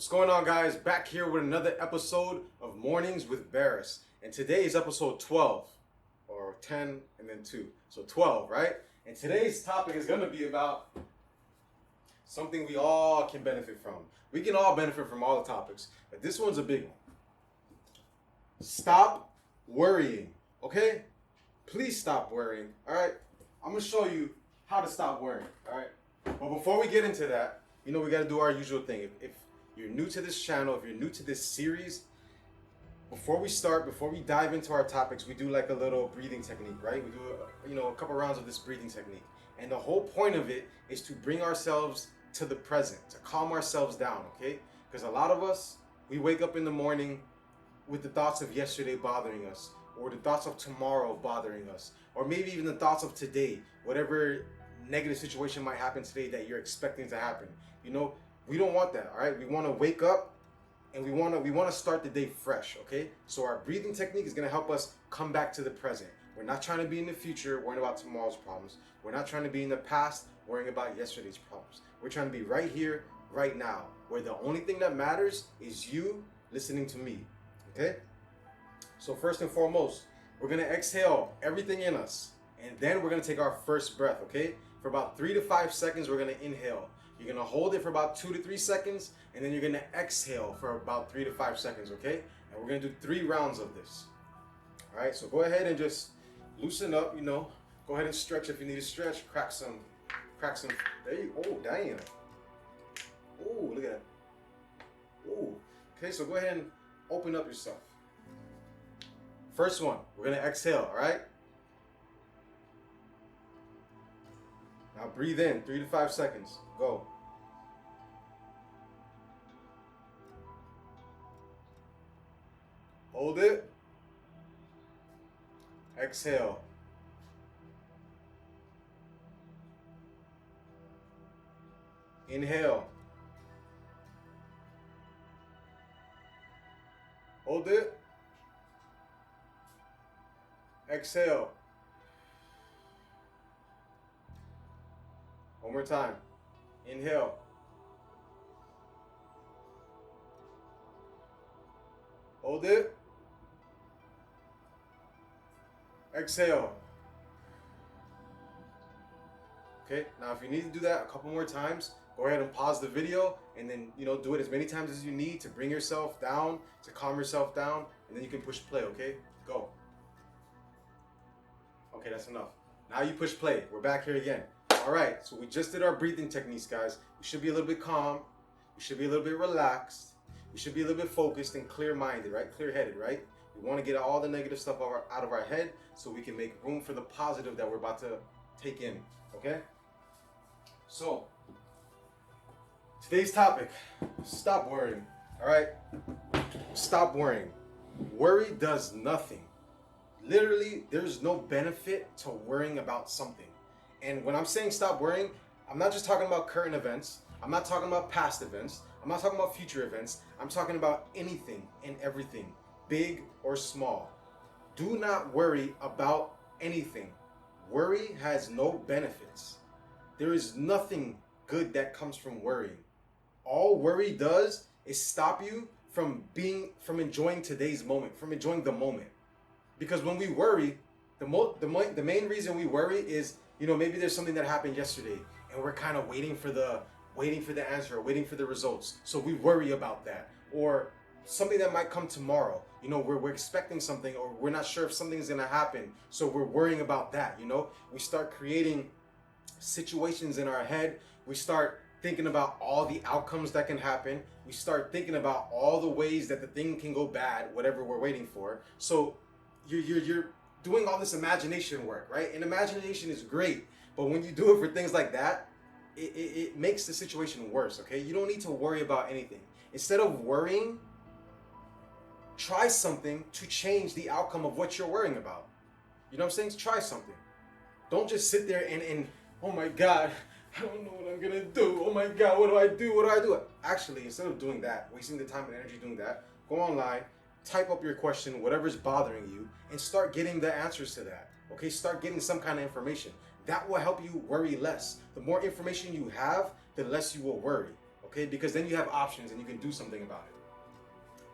What's going on, guys? Back here with another episode of Mornings with Baris. And today is episode 12, or 10 and then 2. So 12, right? And today's topic is going to be about something we all can benefit from. We can all benefit from all the topics, but this one's a big one. Stop worrying, okay? Please stop worrying, all right? I'm going to show you how to stop worrying, all right? But before we get into that, we got to do our usual thing. If you're new to this channel, if you're new to this series, before we dive into our topics, we do like a little breathing technique, right? We do a couple rounds of this breathing technique. And the whole point of it is to bring ourselves to the present, to calm ourselves down, okay? Because a lot of us, we wake up in the morning with the thoughts of yesterday bothering us, or the thoughts of tomorrow bothering us, or maybe even the thoughts of today, whatever negative situation might happen today that you're expecting to happen. We don't want that, all right? We want to wake up and we want to start the day fresh, okay? So our breathing technique is going to help us come back to the present. We're not trying to be in the future worrying about tomorrow's problems. We're not trying to be in the past worrying about yesterday's problems. We're trying to be right here, right now, where the only thing that matters is you listening to me, okay? So first and foremost, we're going to exhale everything in us, and then we're going to take our first breath, okay? For about 3 to 5 seconds, we're going to inhale. You're going to hold it for about 2 to 3 seconds, and then you're going to exhale for about 3 to 5 seconds, okay? And we're going to do 3 rounds of this. All right, so go ahead and just loosen up, Go ahead and stretch if you need to stretch. Crack some, there you, oh, damn. Oh, look at that. Oh, okay, so go ahead and open up yourself. First one, we're going to exhale, all right? Now breathe in, 3 to 5 seconds. Go. Hold it. Exhale. Inhale. Hold it. Exhale. One more time. Inhale. Hold it. Exhale. Okay, now if you need to do that a couple more times, go ahead and pause the video and then, do it as many times as you need to bring yourself down, to calm yourself down, and then you can push play, okay? Go. Okay, that's enough. Now you push play. We're back here again. All right, so we just did our breathing techniques, guys. We should be a little bit calm. We should be a little bit relaxed. We should be a little bit focused and clear-minded, right? Clear-headed, right? We want to get all the negative stuff out of our head so we can make room for the positive that we're about to take in, okay? So, today's topic, stop worrying, all right? Stop worrying. Worry does nothing. Literally, there's no benefit to worrying about something. And when I'm saying stop worrying, I'm not just talking about current events. I'm not talking about past events. I'm not talking about future events. I'm talking about anything and everything, big or small. Do not worry about anything. Worry has no benefits. There is nothing good that comes from worrying. All worry does is stop you from enjoying today's moment, from enjoying the moment. Because when we worry, the main reason we worry is, maybe there's something that happened yesterday and we're kind of waiting for the answer, waiting for the results. So we worry about that. Or something that might come tomorrow. We're expecting something, or we're not sure if something's going to happen. So we're worrying about that, We start creating situations in our head. We start thinking about all the outcomes that can happen. We start thinking about all the ways that the thing can go bad, whatever we're waiting for. So you're doing all this imagination work, right? And imagination is great, but when you do it for things like that, it makes the situation worse, okay? You don't need to worry about anything. Instead of worrying, try something to change the outcome of what you're worrying about. You know what I'm saying? Try something. Don't just sit there and oh my God, I don't know what I'm gonna do. Oh my God, what do I do? Actually, instead of doing that, wasting the time and energy doing that, go online, type up your question, whatever's bothering you, and start getting the answers to that. Okay, start getting some kind of information. That will help you worry less. The more information you have, the less you will worry. okay? Because then you have options and you can do something about it.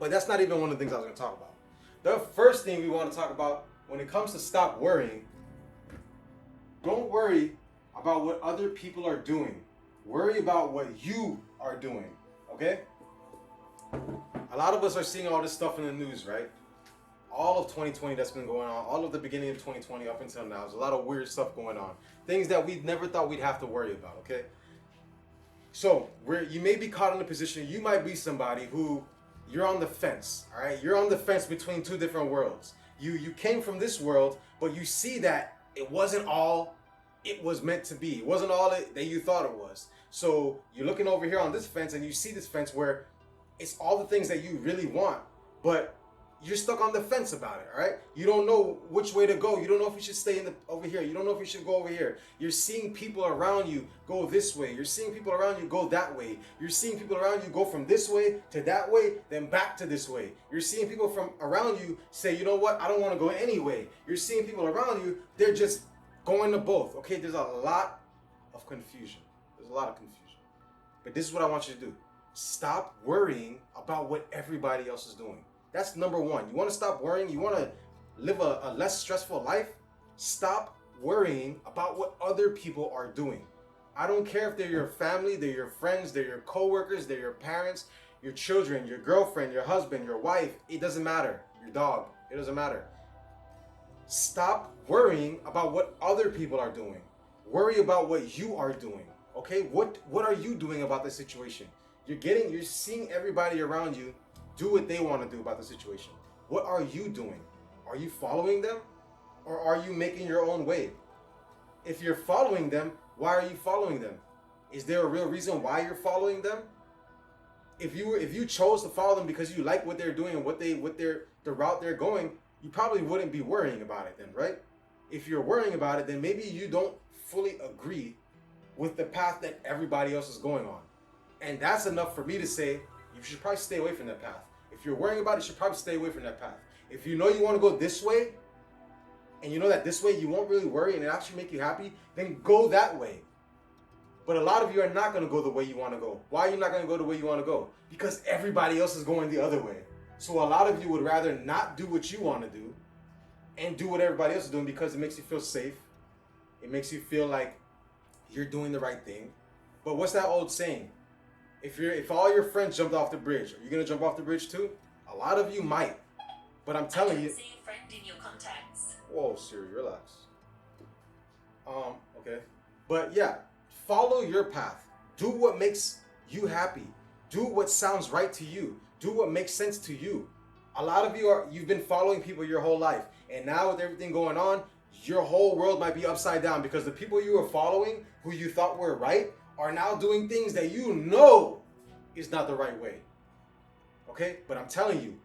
But that's not even one of the things I was going to talk about. The first thing we want to talk about when it comes to stop worrying, don't worry about what other people are doing. Worry about what you are doing, okay? A lot of us are seeing all this stuff in the news, right? All of 2020 that's been going on, all of the beginning of 2020 up until now, there's a lot of weird stuff going on. Things that we never thought we'd have to worry about, okay? So, you may be caught in a position, you might be somebody who, you're on the fence, all right? You're on the fence between two different worlds. You came from this world, but you see that it wasn't all it was meant to be. It wasn't all that you thought it was. So you're looking over here on this fence and you see this fence where it's all the things that you really want, but you're stuck on the fence about it, all right? You don't know which way to go. You don't know if you should stay over here. You don't know if you should go over here. You're seeing people around you go this way. You're seeing people around you go that way. You're seeing people around you go from this way to that way, then back to this way. You're seeing people from around you say, you know what, I don't want to go any way. You're seeing people around you, they're just going to both, okay? There's a lot of confusion. There's a lot of confusion. But this is what I want you to do. Stop worrying about what everybody else is doing. That's number one. You want to stop worrying? You want to live a less stressful life? Stop worrying about what other people are doing. I don't care if they're your family, they're your friends, they're your coworkers, they're your parents, your children, your girlfriend, your husband, your wife. It doesn't matter. Your dog. It doesn't matter. Stop worrying about what other people are doing. Worry about what you are doing. Okay? What are you doing about the situation? You're seeing everybody around you do what they want to do about the situation. What are you doing? Are you following them? Or are you making your own way? If you're following them, why are you following them? Is there a real reason why you're following them? If you chose to follow them because you like what they're doing and the route they're going, you probably wouldn't be worrying about it then, right? If you're worrying about it, then maybe you don't fully agree with the path that everybody else is going on. And that's enough for me to say, you should probably stay away from that path. If you're worrying about it, you should probably stay away from that path. If you know you want to go this way, and you know that this way you won't really worry and it actually make you happy, then go that way. But a lot of you are not going to go the way you want to go. Why are you not going to go the way you want to go? Because everybody else is going the other way. So a lot of you would rather not do what you want to do and do what everybody else is doing because it makes you feel safe. It makes you feel like you're doing the right thing. But what's that old saying? If all your friends jumped off the bridge, are you gonna jump off the bridge too? A lot of you might, but I'm telling you. See a friend in your contacts. Whoa, Siri, relax. Okay, but yeah, follow your path. Do what makes you happy. Do what sounds right to you. Do what makes sense to you. A lot of you've been following people your whole life, and now with everything going on, your whole world might be upside down because the people you were following, who you thought were right, are now doing things that you know is not the right way. Okay? But I'm telling you,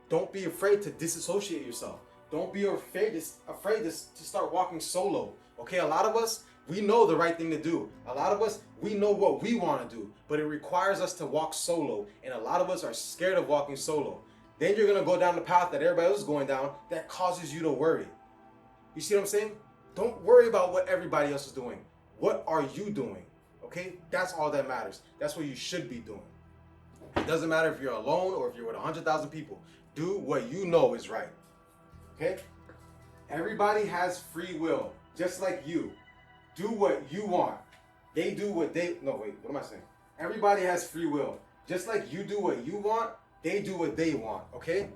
don't be afraid to disassociate yourself. Don't be afraid to start walking solo. Okay? A lot of us, we know the right thing to do. A lot of us, we know what we want to do, but it requires us to walk solo. And a lot of us are scared of walking solo. Then you're going to go down the path that everybody else is going down that causes you to worry. You see what I'm saying? Don't worry about what everybody else is doing. What are you doing? Okay? That's all that matters. That's what you should be doing. It doesn't matter if you're alone or if you're with 100,000 people. Do what you know is right. Okay? Everybody has free will, just like you. Do what you want. They do what they... No, wait. What am I saying? Everybody has free will. Just like you do what you want, they do what they want. Okay?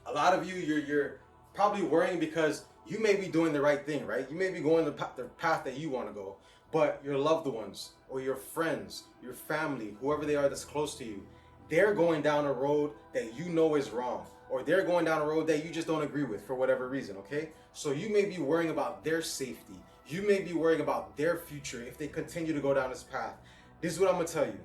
A lot of you, you're probably worrying because you may be doing the right thing, right? You may be going the path that you want to go. But your loved ones or your friends, your family, whoever they are that's close to you, they're going down a road that you know is wrong. Or they're going down a road that you just don't agree with for whatever reason, okay? So you may be worrying about their safety. You may be worrying about their future if they continue to go down this path. This is what I'm going to tell you.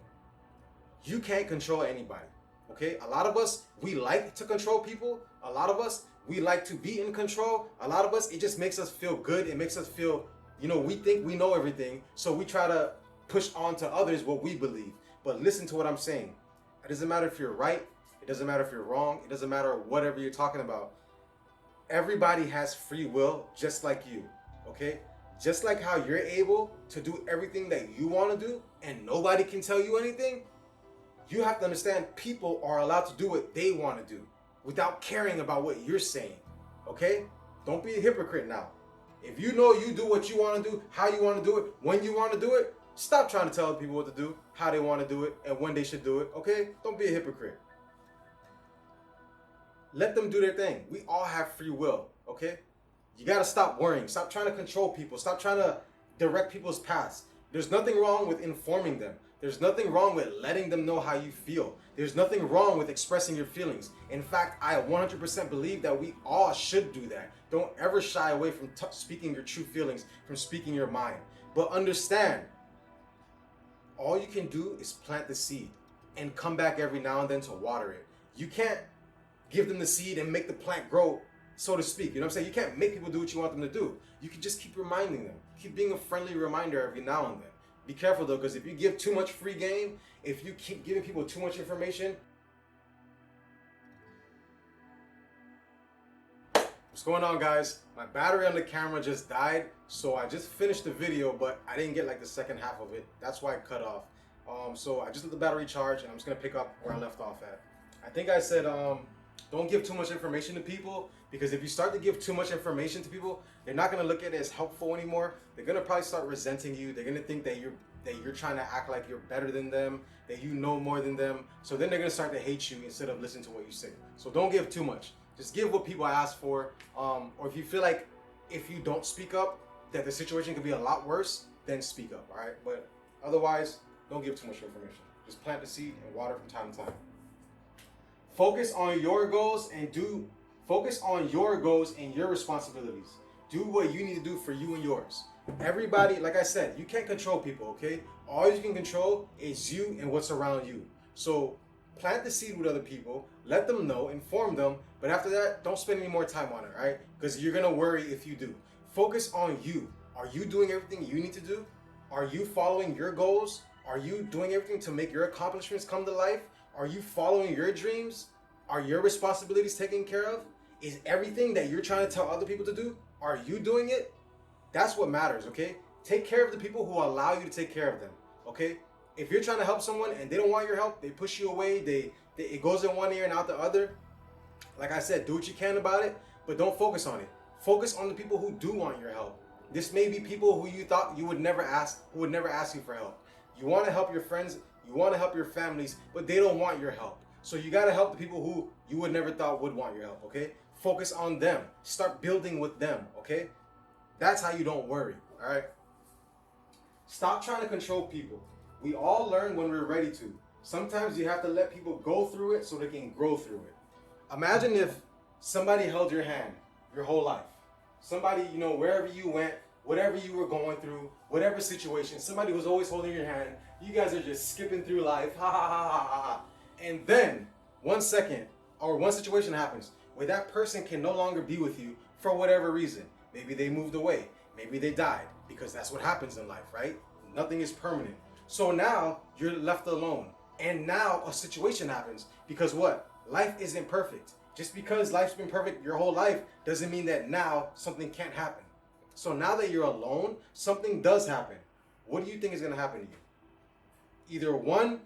You can't control anybody, okay? A lot of us, we like to control people. A lot of us, we like to be in control. A lot of us, it just makes us feel good. It makes us feel... we think we know everything, so we try to push on to others what we believe. But listen to what I'm saying. It doesn't matter if you're right. It doesn't matter if you're wrong. It doesn't matter whatever you're talking about. Everybody has free will just like you, okay? just like how you're able to do everything that you want to do and nobody can tell you anything, you have to understand people are allowed to do what they want to do without caring about what you're saying. Okay? Don't be a hypocrite now. If you know you do what you want to do, how you want to do it, when you want to do it, stop trying to tell people what to do, how they want to do it, and when they should do it. Okay? Don't be a hypocrite. Let them do their thing. We all have free will. Okay? You got to stop worrying. Stop trying to control people. Stop trying to direct people's paths. There's nothing wrong with informing them. There's nothing wrong with letting them know how you feel. There's nothing wrong with expressing your feelings. In fact, I 100% believe that we all should do that. Don't ever shy away from speaking your true feelings, from speaking your mind. But understand, all you can do is plant the seed and come back every now and then to water it. You can't give them the seed and make the plant grow, so to speak. You know what I'm saying? You can't make people do what you want them to do. You can just keep reminding them. Keep being a friendly reminder every now and then. Be careful though, because if you give too much free game, if you keep giving people too much information. What's going on, guys? My battery on the camera just died, so I just finished the video, but I didn't get like the second half of it. That's why it cut off. So I just let the battery charge, and I'm just gonna pick up where I left off at. I think I said don't give too much information to people, because if you start to give too much information to people, they're not gonna look at it as helpful anymore. They're gonna probably start resenting you. They're gonna think that you're trying to act like you're better than them, that you know more than them. So then they're gonna start to hate you instead of listening to what you say. So don't give too much. Just give what people ask for. Or if you feel like if you don't speak up, that the situation could be a lot worse, then speak up. All right. But otherwise, don't give too much information. Just plant the seed and water from time to time. Focus on your goals and your responsibilities. Do what you need to do for you and yours. Everybody, like I said, you can't control people, okay? All you can control is you and what's around you. So plant the seed with other people, let them know, inform them, but after that, don't spend any more time on it, right? Because you're gonna worry if you do. Focus on you. Are you doing everything you need to do? Are you following your goals? Are you doing everything to make your accomplishments come to life? Are you following your dreams? Are your responsibilities taken care of? Is everything that you're trying to tell other people to do, are you doing it? That's what matters, okay? Take care of the people who allow you to take care of them, okay? If you're trying to help someone and they don't want your help, they push you away, it goes in one ear and out the other. Like I said, do what you can about it, but don't focus on it. Focus on the people who do want your help. This may be people who you thought you would never ask, who would never ask you for help. You want to help your friends, you want to help your families, but they don't want your help. So you got to help the people who you would never thought would want your help, okay? Focus on them. Start building with them, okay? That's how you don't worry, all right? Stop trying to control people. We all learn when we're ready to. Sometimes you have to let people go through it so they can grow through it. Imagine if somebody held your hand your whole life. Somebody, you know, wherever you went, whatever you were going through, whatever situation, somebody was always holding your hand. You guys are just skipping through life, ha ha ha ha ha ha. And then, one second, or one situation happens where that person can no longer be with you for whatever reason. Maybe they moved away. Maybe they died, because that's what happens in life, right? Nothing is permanent. So now you're left alone. And now a situation happens, because what? Life isn't perfect. Just because life's been perfect your whole life doesn't mean that now something can't happen. So now that you're alone, something does happen. What do you think is going to happen to you? Either one,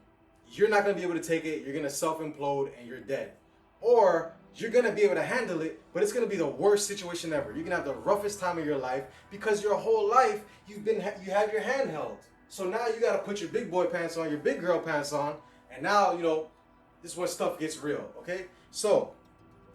you're not going to be able to take it, you're going to self-implode and you're dead. Or you're going to be able to handle it, but it's going to be the worst situation ever. You're going to have the roughest time of your life, because your whole life you have your hand held. So now you got to put your big boy pants on, your big girl pants on, and now, you know, this is when stuff gets real, okay? So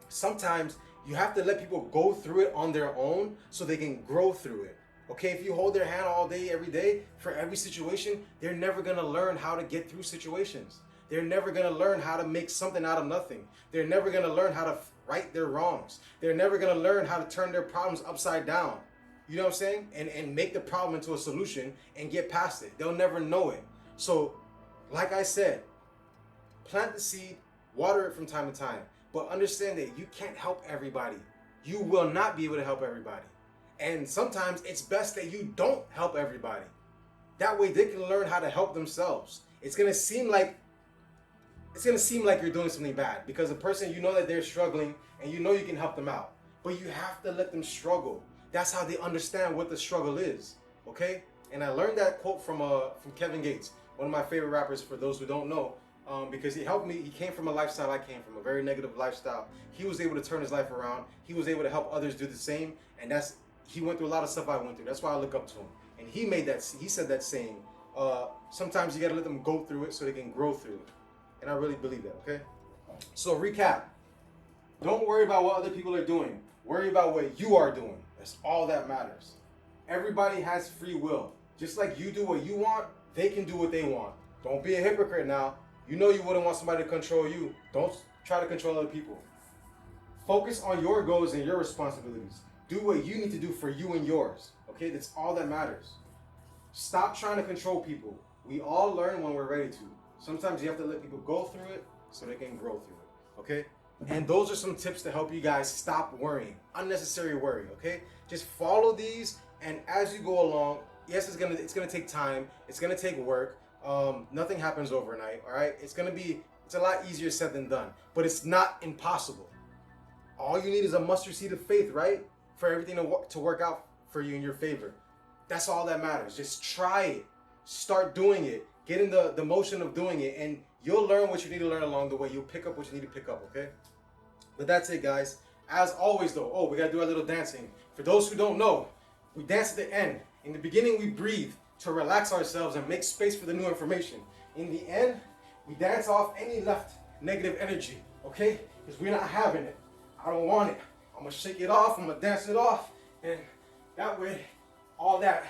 sometimes you have to let people go through it on their own so they can grow through it. Okay, if you hold their hand all day, every day, for every situation, they're never gonna learn how to get through situations. They're never gonna learn how to make something out of nothing. They're never gonna learn how to right their wrongs. They're never gonna learn how to turn their problems upside down. You know what I'm saying? And make the problem into a solution and get past it. They'll never know it. So, like I said, plant the seed, water it from time to time, but understand that you can't help everybody. You will not be able to help everybody. And sometimes it's best that you don't help everybody. That way they can learn how to help themselves. It's gonna seem like you're doing something bad, because a person, you know that they're struggling and you know you can help them out. But you have to let them struggle. That's how they understand what the struggle is, okay? And I learned that quote from Kevin Gates, one of my favorite rappers for those who don't know, because he helped me. He came from a lifestyle I came from, a very negative lifestyle. He was able to turn his life around. He was able to help others do the same, and he went through a lot of stuff I went through. That's why I look up to him. And he said that saying, sometimes you gotta let them go through it so they can grow through it. And I really believe that, okay? So recap. Don't worry about what other people are doing. Worry about what you are doing. That's all that matters. Everybody has free will. Just like you do what you want, they can do what they want. Don't be a hypocrite now. You know you wouldn't want somebody to control you. Don't try to control other people. Focus on your goals and your responsibilities. Do what you need to do for you and yours. Okay, that's all that matters. Stop trying to control people. We all learn when we're ready to. Sometimes you have to let people go through it so they can grow through it. Okay? And those are some tips to help you guys stop worrying. Unnecessary worry, okay? Just follow these, and as you go along, yes, it's gonna take time. It's gonna take work. Nothing happens overnight, all right? It's a lot easier said than done, but it's not impossible. All you need is a mustard seed of faith, right? For everything to work out for you in your favor. That's all that matters. Just try it. Start doing it. Get in the motion of doing it, and you'll learn what you need to learn along the way. You'll pick up what you need to pick up, okay? But that's it, guys. As always, though, we gotta do our little dancing. For those who don't know, we dance at the end. In the beginning, we breathe to relax ourselves and make space for the new information. In the end, we dance off any left negative energy, okay? Because we're not having it. I don't want it. I'm gonna shake it off, I'm gonna dance it off, and that way, all that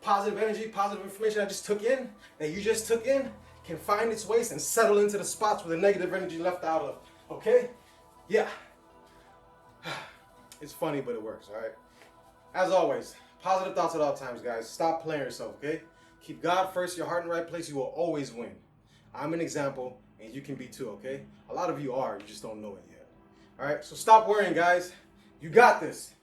positive energy, positive information I just took in, that you just took in, can find its ways and settle into the spots where the negative energy left out of, okay? Yeah. It's funny, but it works, all right? As always, positive thoughts at all times, guys. Stop playing yourself, okay? Keep God first, your heart in the right place, you will always win. I'm an example, and you can be too, okay? A lot of you are, you just don't know it yet. All right, so stop worrying, guys. You got this.